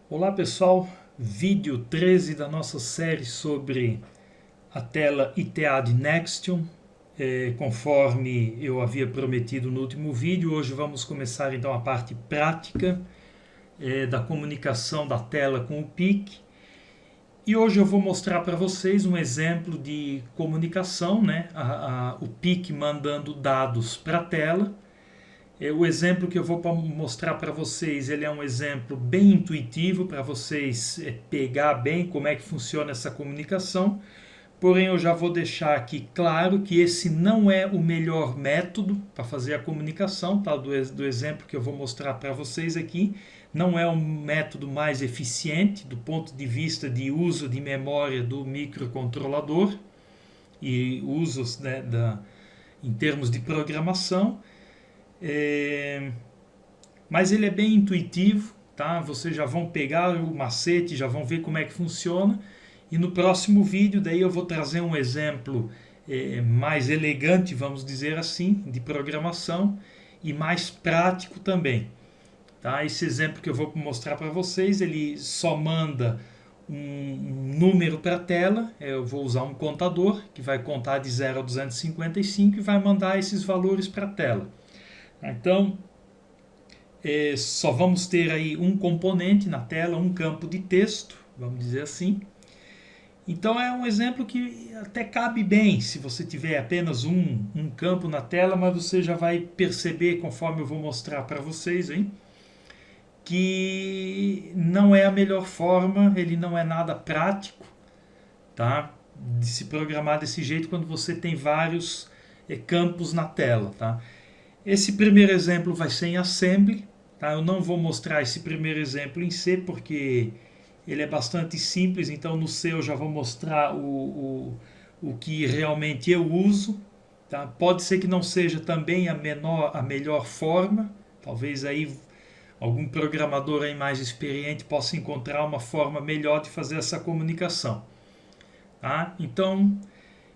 Olá pessoal, vídeo 13 da nossa série sobre a tela ITA de Nextion. Conforme eu havia prometido no último vídeo, hoje vamos começar então a parte prática da comunicação da tela com o PIC. E hoje eu vou mostrar para vocês um exemplo de comunicação, né? O PIC mandando dados para a tela. O exemplo que eu vou mostrar para vocês, ele é um exemplo bem intuitivo para vocês pegar bem como é que funciona essa comunicação. Porém, eu já vou deixar aqui claro que esse não é o melhor método para fazer a comunicação, tá? Do exemplo que eu vou mostrar para vocês aqui. Não é o método mais eficiente do ponto de vista de uso de memória do microcontrolador e usos, né, em termos de programação. Mas ele é bem intuitivo, tá? Vocês já vão pegar o macete, já vão ver como é que funciona. E no próximo vídeo daí eu vou trazer um exemplo mais elegante, vamos dizer assim, de programação e mais prático também. Tá? Esse exemplo que eu vou mostrar para vocês, ele só manda um número para a tela. Eu vou usar um contador que vai contar de 0 a 255 e vai mandar esses valores para a tela. Então, só vamos ter aí um componente na tela, um campo de texto, vamos dizer assim. Então é um exemplo que até cabe bem se você tiver apenas um campo na tela, mas você já vai perceber, conforme eu vou mostrar para vocês, hein, que não é a melhor forma, ele não é nada prático, tá? De se programar desse jeito quando você tem vários campos na tela, tá? Esse primeiro exemplo vai ser em assembly, tá? Eu não vou mostrar esse primeiro exemplo em C porque ele é bastante simples, então no C eu já vou mostrar o que realmente eu uso, tá? Pode ser que não seja também a melhor forma, talvez aí algum programador aí mais experiente possa encontrar uma forma melhor de fazer essa comunicação, tá? Então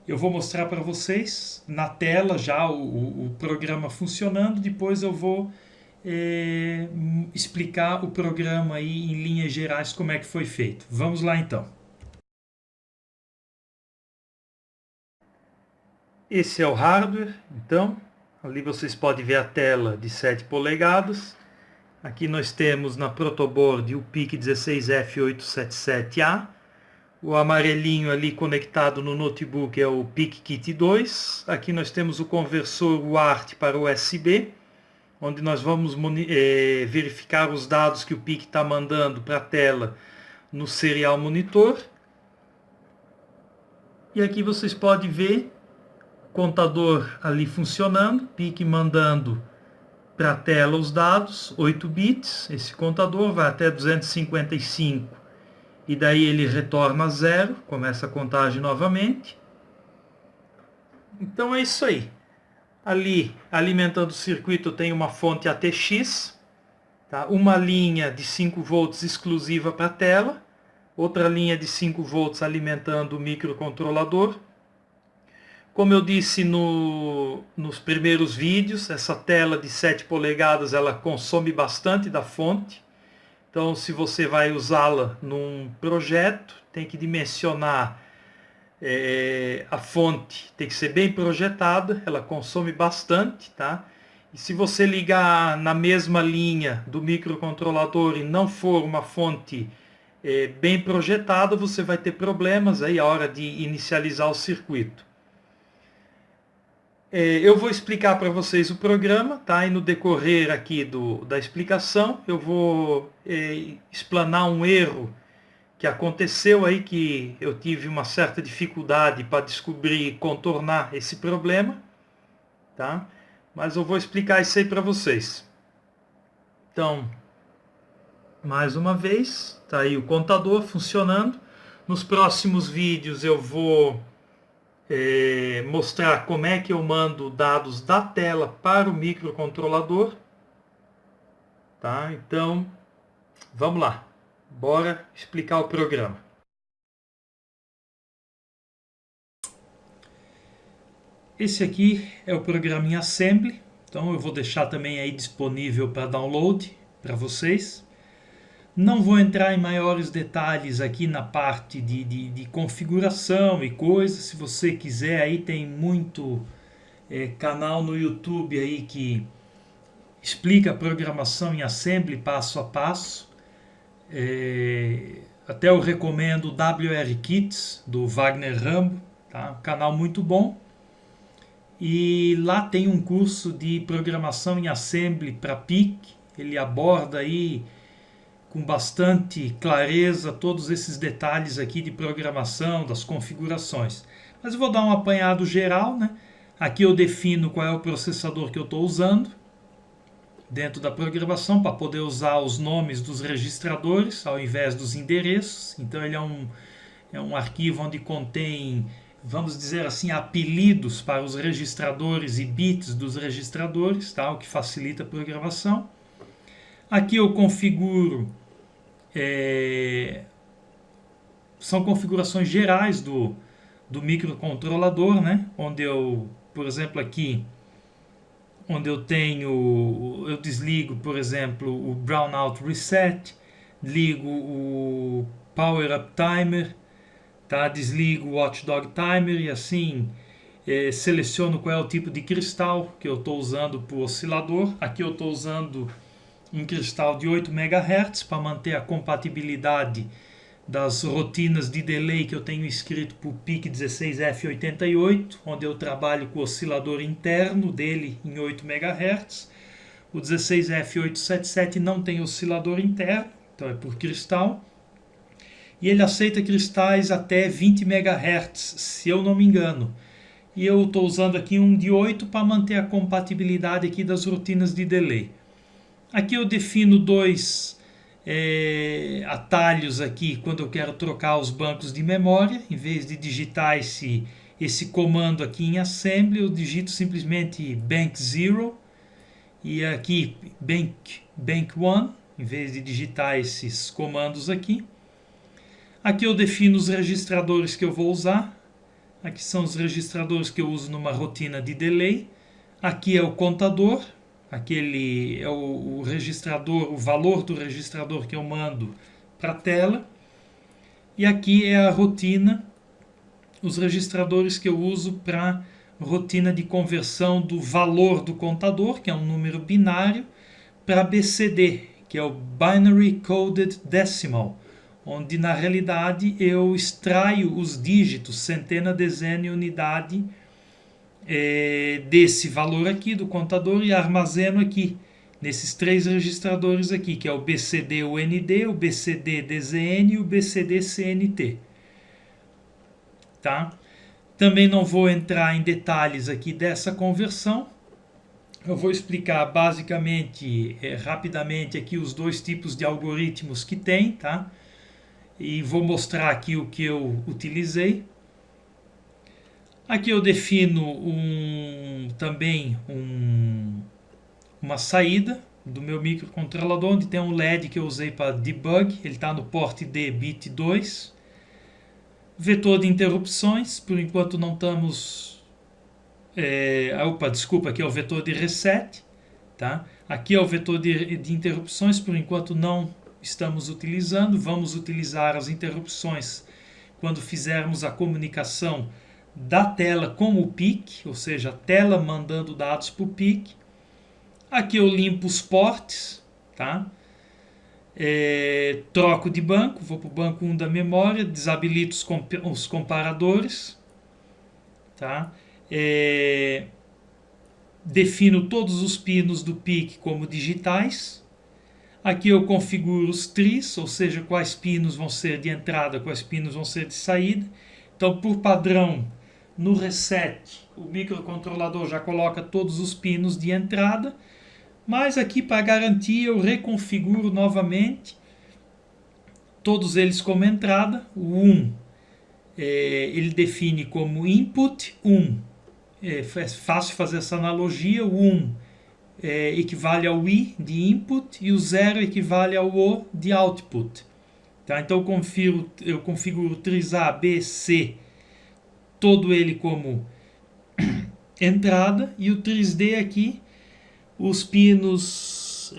eu vou mostrar para vocês na tela já o programa funcionando. Depois eu vou explicar o programa aí em linhas gerais como é que foi feito. Vamos lá então. Esse é o hardware, então. Ali vocês podem ver a tela de 7 polegadas. Aqui nós temos na protoboard o PIC 16F877A. O amarelinho ali conectado no notebook é o PIC-Kit 2. Aqui nós temos o conversor UART para USB, onde nós vamos verificar os dados que o PIC está mandando para a tela no serial monitor. E aqui vocês podem ver o contador ali funcionando, PIC mandando para a tela os dados, 8 bits. Esse contador vai até 255 e daí ele retorna a 0, começa a contagem novamente. Então é isso aí. Ali, alimentando o circuito, tem uma fonte ATX, tá? Uma linha de 5 volts exclusiva para a tela, outra linha de 5 volts alimentando o microcontrolador. Como eu disse nos primeiros vídeos, essa tela de 7 polegadas ela consome bastante da fonte. Então, se você vai usá-la num projeto, tem que dimensionar a fonte, tem que ser bem projetada, ela consome bastante, tá? E se você ligar na mesma linha do microcontrolador e não for uma fonte bem projetada, você vai ter problemas aí a hora de inicializar o circuito. Eu vou explicar para vocês o programa, tá? E no decorrer aqui da explicação, eu vou explanar um erro que aconteceu aí, que eu tive uma certa dificuldade para descobrir e contornar esse problema, tá? Mas eu vou explicar isso aí para vocês. Então, mais uma vez, tá aí o contador funcionando. Nos próximos vídeos eu vou mostrar como é que eu mando dados da tela para o microcontrolador, tá? Então, vamos lá. Bora explicar o programa. Esse aqui é o programa em Assembly, então eu vou deixar também aí disponível para download para vocês. Não vou entrar em maiores detalhes aqui na parte de configuração e coisas. Se você quiser, aí tem muito canal no YouTube aí que explica a programação em Assembly passo a passo. Até eu recomendo o WR Kits do Wagner Rambo, tá? Um canal muito bom. E lá tem um curso de programação em Assembly para PIC. Ele aborda aí com bastante clareza todos esses detalhes aqui de programação, das configurações. Mas eu vou dar um apanhado geral, né? Aqui eu defino qual é o processador que eu estou usando dentro da programação para poder usar os nomes dos registradores ao invés dos endereços. Então ele é um arquivo onde contém, vamos dizer assim, apelidos para os registradores e bits dos registradores, tá? O que facilita a programação. Aqui eu configuro, são configurações gerais do microcontrolador, né? Onde eu, por exemplo, aqui, onde eu desligo, por exemplo, o Brownout Reset, ligo o Power Up Timer, tá? Desligo o Watchdog Timer e assim seleciono qual é o tipo de cristal que eu estou usando para o oscilador. Aqui eu estou usando um cristal de 8 MHz para manter a compatibilidade das rotinas de delay que eu tenho escrito para o PIC 16F88, onde eu trabalho com o oscilador interno dele em 8 MHz. O 16F877 não tem oscilador interno, então é por cristal. E ele aceita cristais até 20 MHz, se eu não me engano. E eu estou usando aqui um de 8 para manter a compatibilidade aqui das rotinas de delay. Aqui eu defino dois atalhos aqui quando eu quero trocar os bancos de memória. Em vez de digitar esse comando aqui em Assembly, eu digito simplesmente bank 0 e aqui bank 1, em vez de digitar esses comandos aqui. Aqui eu defino os registradores que eu vou usar. Aqui são os registradores que eu uso numa rotina de delay. Aqui é o contador. Aquele é o registrador, o valor do registrador que eu mando para a tela. E aqui é a rotina, os registradores que eu uso para rotina de conversão do valor do contador, que é um número binário, para BCD, que é o Binary Coded Decimal, onde na realidade eu extraio os dígitos, centena, dezena e unidade desse valor aqui do contador e armazeno aqui nesses três registradores aqui, que é o BCD-UND, o BCD-DZN e o BCD-CNT. Tá? Também não vou entrar em detalhes aqui dessa conversão. Eu vou explicar basicamente, rapidamente aqui os dois tipos de algoritmos que tem, tá? E vou mostrar aqui o que eu utilizei. Aqui eu defino também uma saída do meu microcontrolador, onde tem um LED que eu usei para debug, ele está no porte D bit 2. Vetor de interrupções, por enquanto não estamos... desculpa, aqui é o vetor de reset. Tá? Aqui é o vetor de interrupções, por enquanto não estamos utilizando. Vamos utilizar as interrupções quando fizermos a comunicação da tela com o PIC, ou seja, a tela mandando dados para o PIC. Aqui eu limpo os ports, tá? Troco de banco, vou para o banco 1 da memória, desabilito os comparadores, tá? Defino todos os pinos do PIC como digitais. Aqui eu configuro os tris, ou seja, quais pinos vão ser de entrada, quais pinos vão ser de saída. Então, por padrão, no reset, o microcontrolador já coloca todos os pinos de entrada, mas aqui para garantir eu reconfiguro novamente todos eles como entrada. O 1 ele define como input 1. É fácil fazer essa analogia. O 1 equivale ao I de input e o 0 equivale ao O de output. Tá? Então eu configuro tris A, B, C, todo ele como entrada, e o tris D aqui, os pinos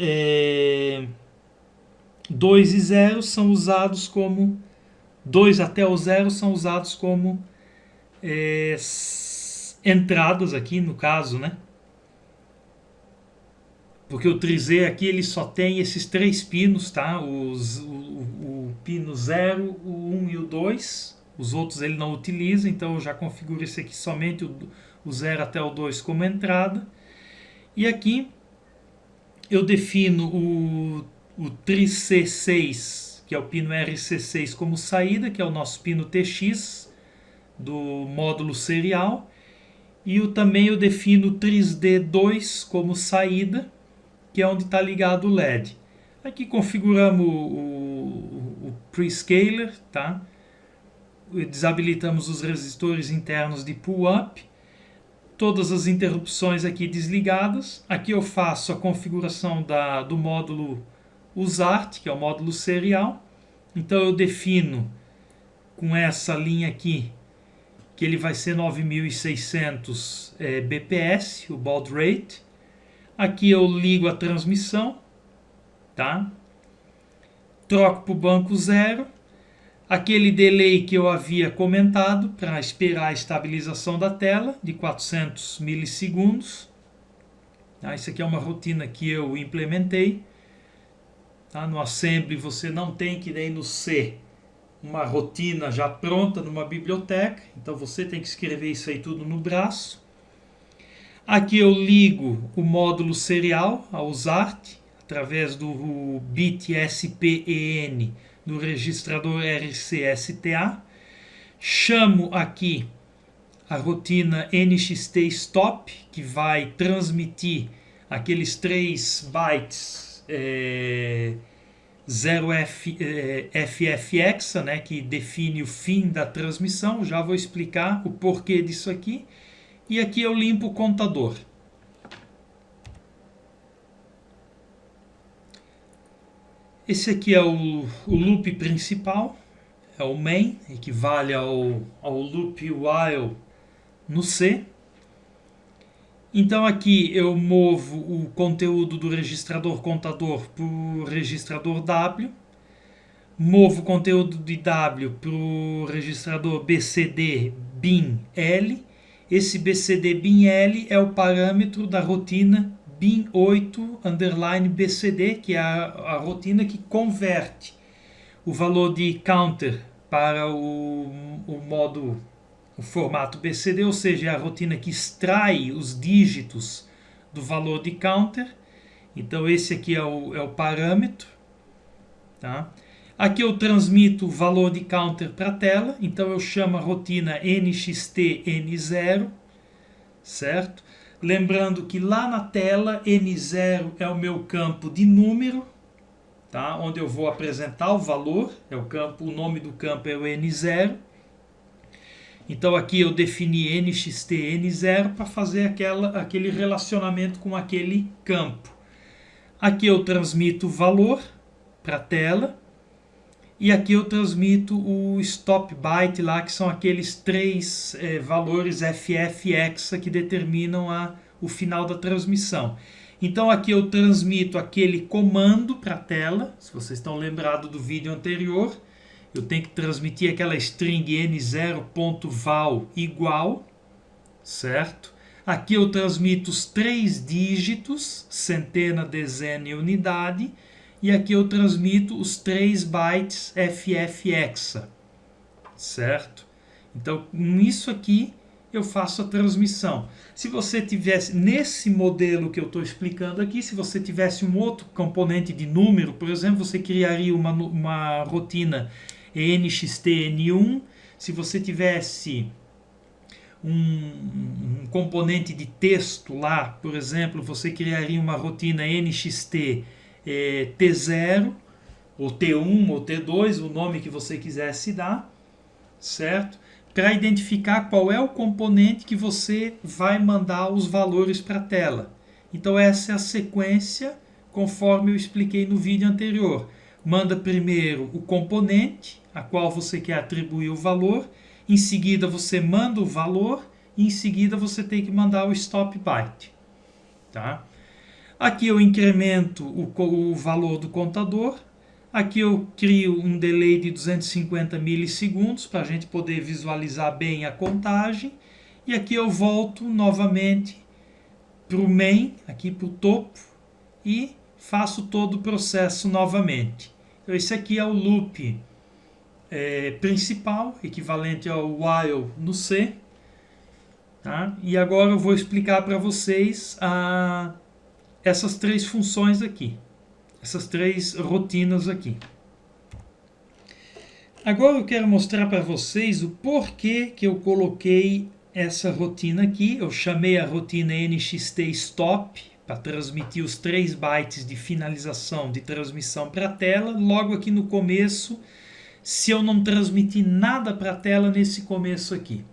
2 e 0 são usados como 2 até o 0 são usados como entradas aqui no caso, né? Porque o trisê aqui ele só tem esses 3 pinos, tá? O pino 0, o 1 e o 2. Os outros ele não utiliza, então eu já configuro esse aqui somente o 0 até o 2 como entrada. E aqui eu defino o TRIC6, que é o pino RC6 como saída, que é o nosso pino TX do módulo serial. E também eu defino o TRISD2 como saída, que é onde está ligado o LED. Aqui configuramos o Prescaler, tá? Desabilitamos os resistores internos de pull-up. Todas as interrupções aqui desligadas. Aqui eu faço a configuração do módulo USART, que é o módulo serial. Então eu defino com essa linha aqui que ele vai ser 9600 bps, o baud rate. Aqui eu ligo a transmissão, tá? Troco para o banco 0. Aquele delay que eu havia comentado para esperar a estabilização da tela de 400 milissegundos. Tá? Isso aqui é uma rotina que eu implementei. Tá? No Assembly você não tem que nem no C uma rotina já pronta numa biblioteca. Então você tem que escrever isso aí tudo no braço. Aqui eu ligo o módulo serial ao USART através do bit SPEN do registrador RCSTA. Chamo aqui a rotina NXT Stop, que vai transmitir aqueles 3 bytes 0FFX, né, que define o fim da transmissão. Já vou explicar o porquê disso aqui. E aqui eu limpo o contador. Esse aqui é o loop principal, é o main, equivale ao loop while no C. Então aqui eu movo o conteúdo do registrador contador para o registrador W, movo o conteúdo de W para o registrador BCD bin L. Esse BCD bin L é o parâmetro da rotina bin8_BCD, que é a rotina que converte o valor de counter para o formato BCD, ou seja, é a rotina que extrai os dígitos do valor de counter. Então esse aqui é o parâmetro. Tá? Aqui eu transmito o valor de counter para a tela, então eu chamo a rotina NXT-N0, certo? Lembrando que lá na tela, N0 é o meu campo de número, tá? Onde eu vou apresentar o valor, o nome do campo é o N0. Então aqui eu defini NXT N0 para fazer aquele relacionamento com aquele campo. Aqui eu transmito o valor para a tela. E aqui eu transmito o stop byte lá, que são aqueles 3 valores FFX que determinam o final da transmissão. Então aqui eu transmito aquele comando para a tela. Se vocês estão lembrados do vídeo anterior, eu tenho que transmitir aquela string n0.val igual, certo? Aqui eu transmito os 3 dígitos, centena, dezena e unidade. E aqui eu transmito os 3 bytes FFX, certo? Então, com isso aqui, eu faço a transmissão. Se você tivesse, nesse modelo que eu estou explicando aqui, se você tivesse um outro componente de número, por exemplo, você criaria uma rotina NXT-N1. Se você tivesse um componente de texto lá, por exemplo, você criaria uma rotina NXT T0, ou T1, ou T2, o nome que você quisesse dar, certo? Para identificar qual é o componente que você vai mandar os valores para a tela. Então essa é a sequência, conforme eu expliquei no vídeo anterior. Manda primeiro o componente, a qual você quer atribuir o valor, em seguida você manda o valor, e em seguida você tem que mandar o stop byte, tá? Aqui eu incremento o valor do contador. Aqui eu crio um delay de 250 milissegundos para a gente poder visualizar bem a contagem. E aqui eu volto novamente para o main, aqui para o topo, e faço todo o processo novamente. Então esse aqui é o loop principal, equivalente ao while no C. Tá? E agora eu vou explicar para vocês essas três funções aqui. Essas três rotinas aqui. Agora eu quero mostrar para vocês o porquê que eu coloquei essa rotina aqui. Eu chamei a rotina NXT Stop para transmitir os 3 bytes de finalização de transmissão para a tela. Logo aqui no começo, se eu não transmitir nada para a tela nesse começo aqui.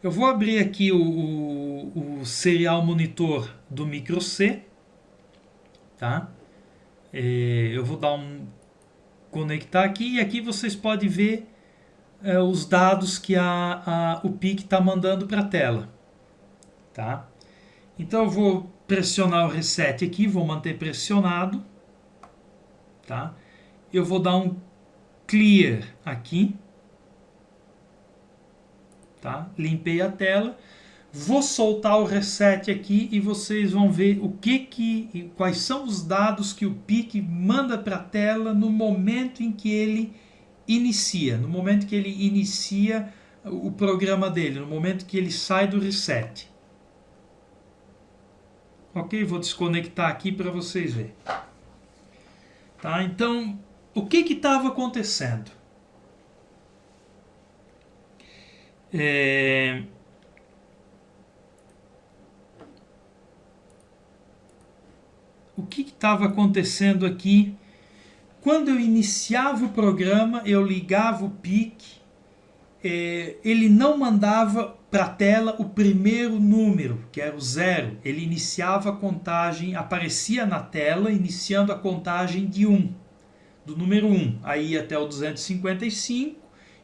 Eu vou abrir aqui o serial monitor do micro C. Tá? Eu vou dar conectar aqui, e aqui vocês podem ver os dados que o PIC está mandando para a tela. Tá? Então eu vou pressionar o reset aqui, vou manter pressionado. Tá? Eu vou dar um clear aqui. Tá? Limpei a tela. Vou soltar o reset aqui e vocês vão ver quais são os dados que o PIC manda para a tela no momento em que ele inicia. No momento que ele inicia o programa dele, no momento que ele sai do reset. Ok? Vou desconectar aqui para vocês verem. Tá? Então, o que estava acontecendo? O que estava acontecendo aqui? Quando eu iniciava o programa, eu ligava o PIC, ele não mandava para a tela o primeiro número, que era o 0. Ele iniciava a contagem, aparecia na tela, iniciando a contagem de 1, do número 1. Aí ia até o 255,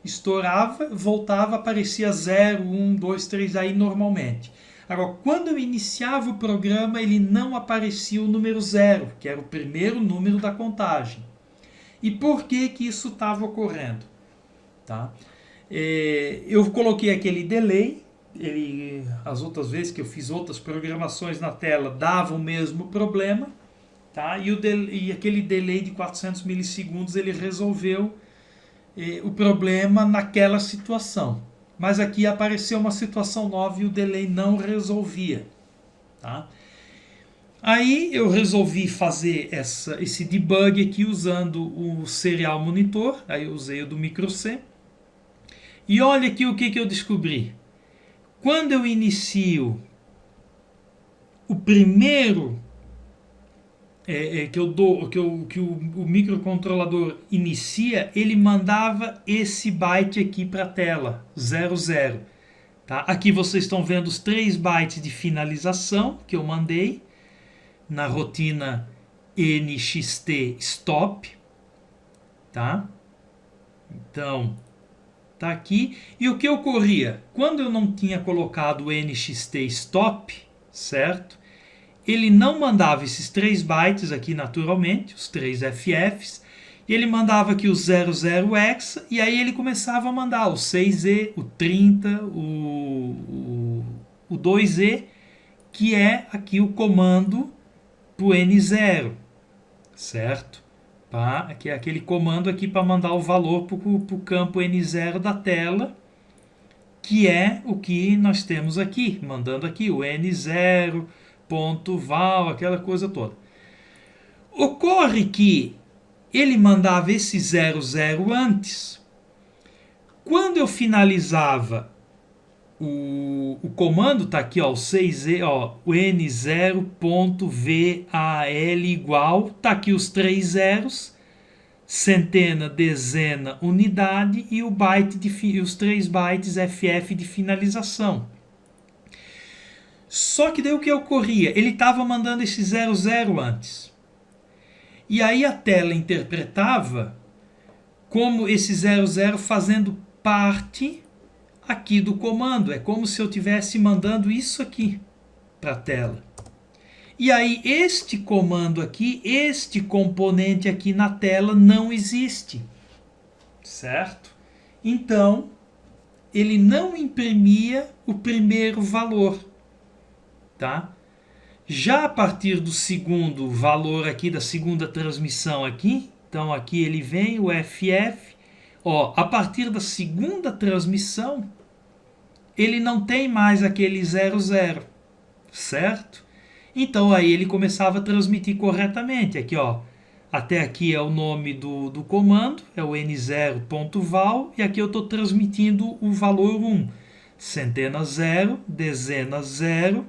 estourava, voltava, aparecia 0, 1, 2, 3, aí normalmente. Agora, quando eu iniciava o programa, ele não aparecia o número 0, que era o primeiro número da contagem. E por que isso estava ocorrendo? Tá? Eu coloquei aquele delay, as outras vezes que eu fiz outras programações na tela dava o mesmo problema, tá? E aquele delay de 400 milissegundos ele resolveu o problema naquela situação. Mas aqui apareceu uma situação nova e o delay não resolvia. Tá? Aí eu resolvi fazer esse debug aqui usando o serial monitor. Aí eu usei o do micro C. E olha aqui o que eu descobri. Quando eu inicio o primeiro que o microcontrolador inicia, ele mandava esse byte aqui para a tela, 00. Tá? Aqui vocês estão vendo os 3 bytes de finalização que eu mandei na rotina NXT Stop. Tá? Então, tá aqui. E o que ocorria? Quando eu não tinha colocado o NXT Stop, certo? Ele não mandava esses 3 bytes aqui naturalmente, os 3 FFs, e ele mandava aqui o 00hex, e aí ele começava a mandar o 6E, o 30, o 2E, que é aqui o comando para o N0, certo? Tá? Aqui é aquele comando aqui para mandar o valor para o campo N0 da tela, que é o que nós temos aqui, mandando aqui o N0, ponto val, aquela coisa toda. Ocorre que ele mandava esse 00 antes. Quando eu finalizava o comando, tá aqui, ó, o 6E, ó, o N0.val igual, tá aqui os 3 zeros, centena, dezena, unidade e o byte os 3 bytes FF de finalização. Só que daí o que ocorria? Ele estava mandando esse 00 antes. E aí a tela interpretava como esse 00 fazendo parte aqui do comando. É como se eu estivesse mandando isso aqui para a tela. E aí este comando aqui, este componente aqui na tela não existe, certo? Então, ele não imprimia o primeiro valor, tá? Já a partir do segundo valor aqui, da segunda transmissão aqui, então aqui ele vem, o FF, ó, a partir da segunda transmissão, ele não tem mais aquele 00, certo? Então aí ele começava a transmitir corretamente, aqui ó, até aqui é o nome do comando, é o n0.val, e aqui eu estou transmitindo o valor 1, centena 0, dezena 0,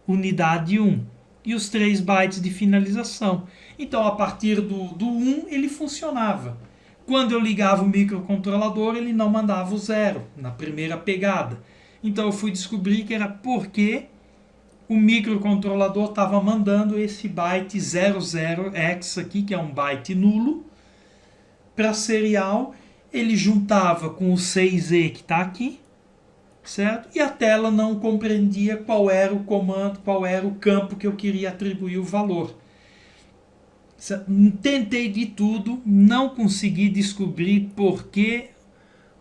unidade 1, e os 3 bytes de finalização. Então a partir do 1 ele funcionava. Quando eu ligava o microcontrolador, ele não mandava o 0 na primeira pegada. Então eu fui descobrir que era porque o microcontrolador estava mandando esse byte 00x aqui, que é um byte nulo, para serial. Ele juntava com o 6e que está aqui, certo? E a tela não compreendia qual era o comando, qual era o campo que eu queria atribuir o valor. Tentei de tudo, não consegui descobrir por que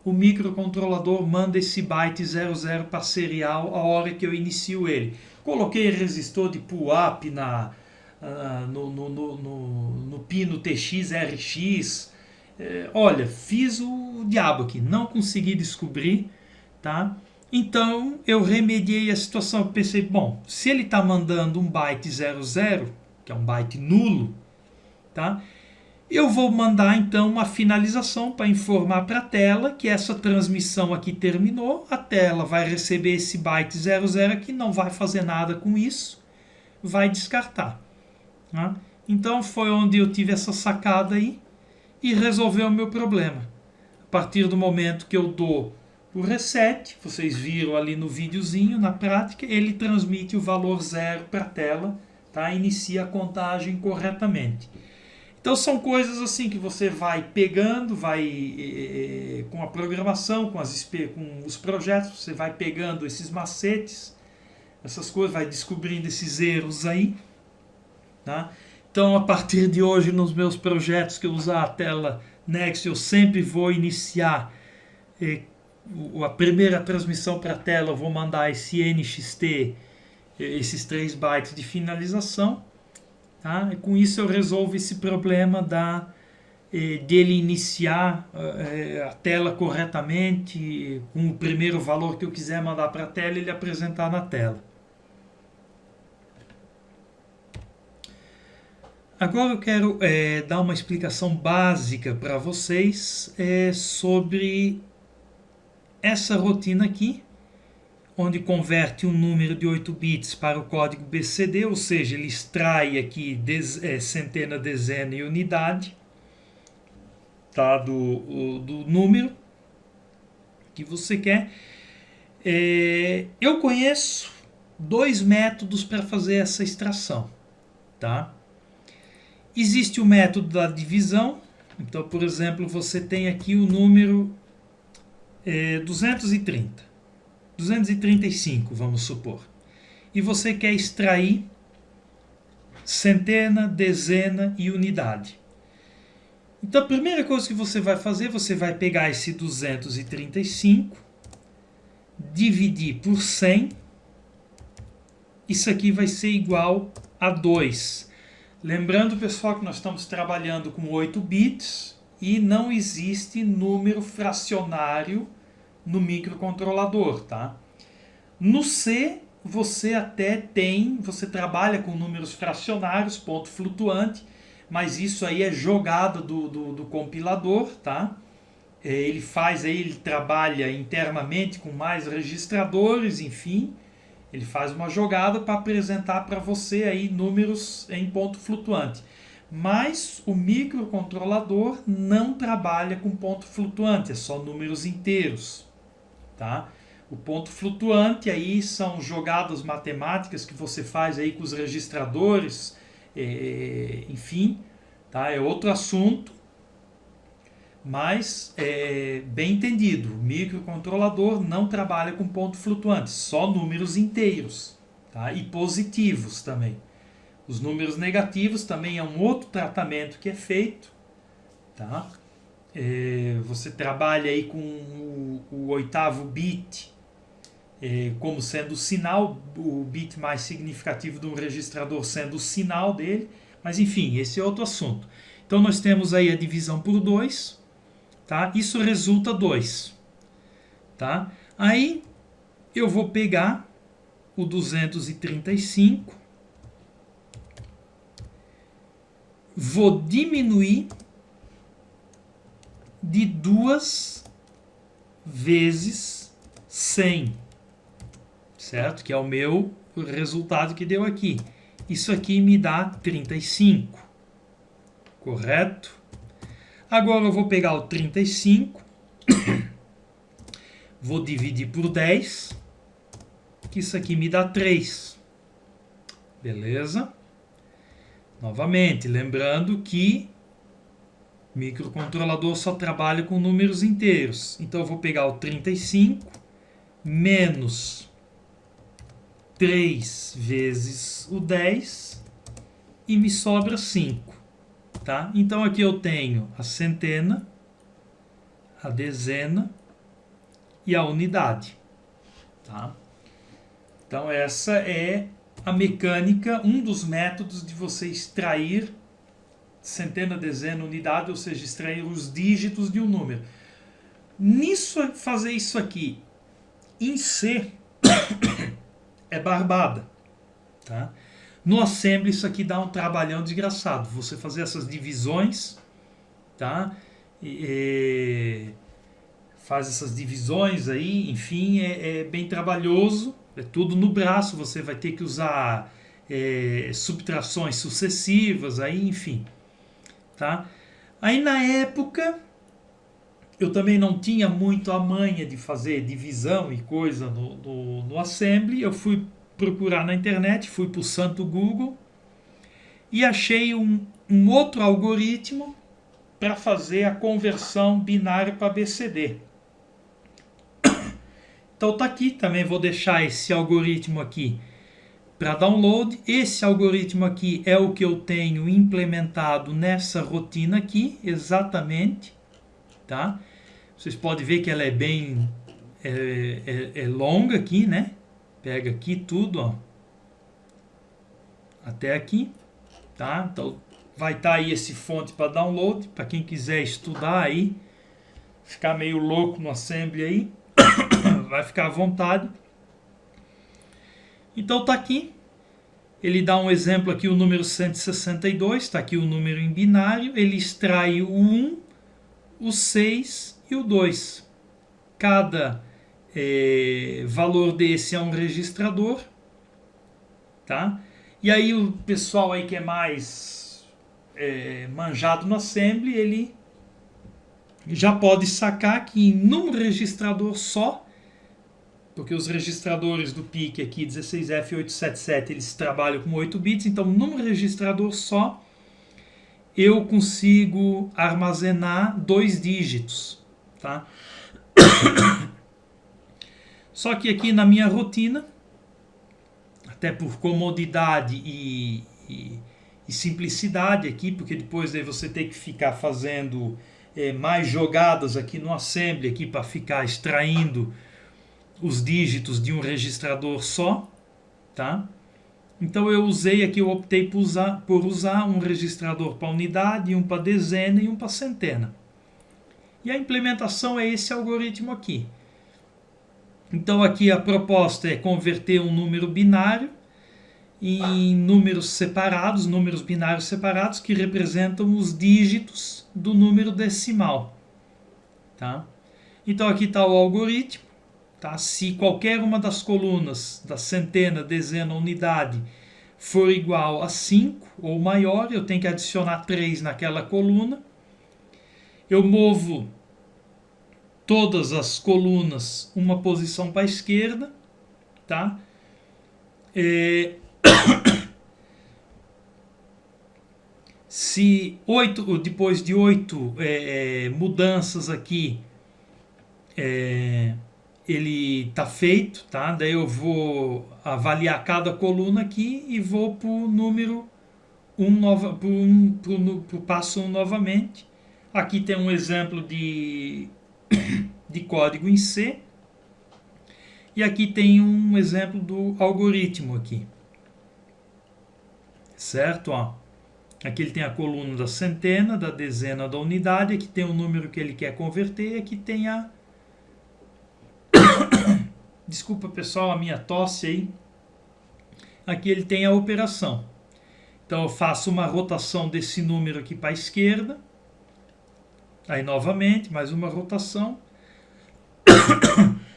o microcontrolador manda esse byte 00 para serial a hora que eu inicio ele. Coloquei resistor de pull-up no pino TX, RX. Olha, fiz o diabo aqui, não consegui descobrir, tá? Então eu remediei a situação. Pensei, bom, se ele está mandando um byte 00, que é um byte nulo, tá? Eu vou mandar então uma finalização para informar para a tela que essa transmissão aqui terminou. A tela vai receber esse byte 00 aqui, não vai fazer nada com isso, vai descartar, tá? Então foi onde eu tive essa sacada aí e resolveu o meu problema. A partir do momento que eu dou o reset, vocês viram ali no videozinho, na prática, ele transmite o valor 0 para a tela, tá? Inicia a contagem corretamente. Então são coisas assim que você vai pegando, com a programação, com os projetos, você vai pegando esses macetes, essas coisas, vai descobrindo esses erros aí, tá? Então a partir de hoje nos meus projetos que eu usar a tela Next, eu sempre vou iniciar a primeira transmissão para a tela, eu vou mandar esse NXT, esses 3 bytes de finalização. Tá? E com isso eu resolvo esse problema dele iniciar a tela corretamente, com o primeiro valor que eu quiser mandar para a tela, ele apresentar na tela. Agora eu quero dar uma explicação básica para vocês sobre essa rotina aqui, onde converte um número de 8 bits para o código BCD, ou seja, ele extrai aqui centena, dezena e unidade, tá, do número que você quer. Eu conheço 2 métodos para fazer essa extração, tá? Existe o método da divisão. Então, por exemplo, você tem aqui o número 235, vamos supor. E você quer extrair centena, dezena e unidade. Então a primeira coisa que você vai fazer, você vai pegar esse 235, dividir por 100. Isso aqui vai ser igual a 2. Lembrando, pessoal, que nós estamos trabalhando com 8 bits e não existe número fracionário no microcontrolador, tá? No C, você trabalha com números fracionários, ponto flutuante, mas isso aí é jogada do compilador, tá? Ele trabalha internamente com mais registradores, enfim, ele faz uma jogada para apresentar para você aí números em ponto flutuante. Mas o microcontrolador não trabalha com ponto flutuante, é só números inteiros. Tá? O ponto flutuante aí são jogadas matemáticas que você faz aí com os registradores, enfim, tá? É outro assunto, mas bem entendido, o microcontrolador não trabalha com ponto flutuante, só números inteiros, tá? E positivos também. Os números negativos também é um outro tratamento que é feito, tá? Você trabalha aí com o oitavo bit como sendo o sinal, o bit mais significativo de um registrador sendo o sinal dele, mas enfim, esse é outro assunto. Então nós temos aí a divisão por 2, tá? Isso resulta 2, tá? Aí eu vou pegar o 235, vou diminuir de 2 vezes 100, certo? Que é o meu resultado que deu aqui. Isso aqui me dá 35, correto? Agora eu vou pegar o 35, vou dividir por 10, que isso aqui me dá 3. Beleza? Novamente, lembrando que microcontrolador só trabalha com números inteiros. Então eu vou pegar o 35 menos 3 vezes o 10 e me sobra 5. Tá? Então aqui eu tenho a centena, a dezena e a unidade. Tá? Então essa é a mecânica, um dos métodos de você extrair centena, dezena, unidade, ou seja, extrair os dígitos de um número. Fazer isso aqui em C é barbada, tá? No Assembly isso aqui dá um trabalhão desgraçado. Você fazer essas divisões, tá? Faz essas divisões aí, enfim, é bem trabalhoso. É tudo no braço, você vai ter que usar subtrações sucessivas, aí, enfim. Tá? Aí na época eu também não tinha muito a manha de fazer divisão e coisa no Assembly. Eu fui procurar na internet, fui para o santo Google e achei um outro algoritmo para fazer a conversão binária para BCD. Então tá aqui, também vou deixar esse algoritmo aqui para download. Esse algoritmo aqui é o que eu tenho implementado nessa rotina aqui, exatamente, tá? Vocês podem ver que ela é bem longa aqui, né? Pega aqui tudo, ó, até aqui, tá? Então vai estar aí esse fonte para download, para quem quiser estudar aí, ficar meio louco no Assembly aí, vai ficar à vontade. Então tá aqui. Ele dá um exemplo aqui, o número 162, está aqui o número em binário, ele extrai o 1, o 6 e o 2. Cada valor desse é um registrador, tá? E aí o pessoal aí que é mais manjado no Assembly, ele já pode sacar que num registrador só, porque os registradores do PIC aqui, 16F877, eles trabalham com 8 bits, então num registrador só eu consigo armazenar 2 dígitos, tá? Só que aqui na minha rotina, até por comodidade e simplicidade aqui, porque depois aí você tem que ficar fazendo mais jogadas aqui no Assembly aqui para ficar extraindo os dígitos de um registrador só, tá? Então eu usei aqui, eu optei por usar um registrador para unidade, um para dezena e um para centena. E a implementação é esse algoritmo aqui. Então aqui a proposta é converter um número binário em números separados, números binários separados, que representam os dígitos do número decimal, tá? Então aqui está o algoritmo. Tá? Se qualquer uma das colunas da centena, dezena, unidade for igual a 5 ou maior, eu tenho que adicionar 3 naquela coluna. Eu movo todas as colunas uma posição para a esquerda. Tá? Se depois de 8 mudanças aqui, ele está feito, tá? Daí eu vou avaliar cada coluna aqui e vou para o número pro passo 1 novamente. Aqui tem um exemplo de código em C. E aqui tem um exemplo do algoritmo aqui. Certo? Ó. Aqui ele tem a coluna da centena, da dezena, da unidade. Aqui tem o número que ele quer converter. Aqui tem a... Desculpa, pessoal, a minha tosse aí. Aqui ele tem a operação. Então eu faço uma rotação desse número aqui para a esquerda. Aí novamente, mais uma rotação.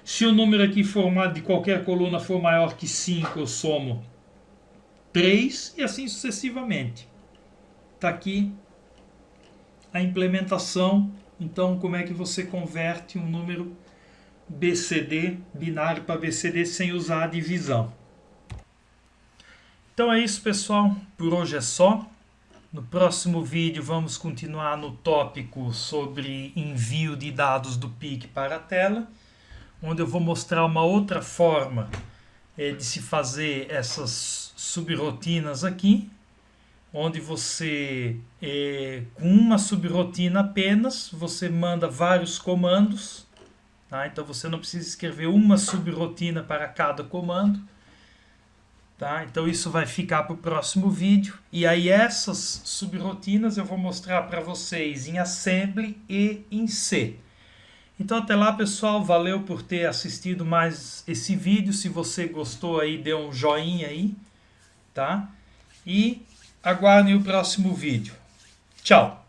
Se o número aqui formado de qualquer coluna for maior que 5, eu somo 3 e assim sucessivamente. Está aqui a implementação. Então, como é que você converte um número BCD, binário para BCD, sem usar a divisão? Então é isso, pessoal. Por hoje é só. No próximo vídeo vamos continuar no tópico sobre envio de dados do PIC para a tela, onde eu vou mostrar uma outra forma de se fazer essas subrotinas aqui, onde você, com uma subrotina apenas, você manda vários comandos, tá? Então você não precisa escrever uma subrotina para cada comando, tá? Então isso vai ficar para o próximo vídeo, e aí essas subrotinas eu vou mostrar para vocês em Assembly e em C. Então até lá, pessoal, valeu por ter assistido mais esse vídeo. Se você gostou aí, dê um joinha aí, tá? E aguardem o próximo vídeo. Tchau!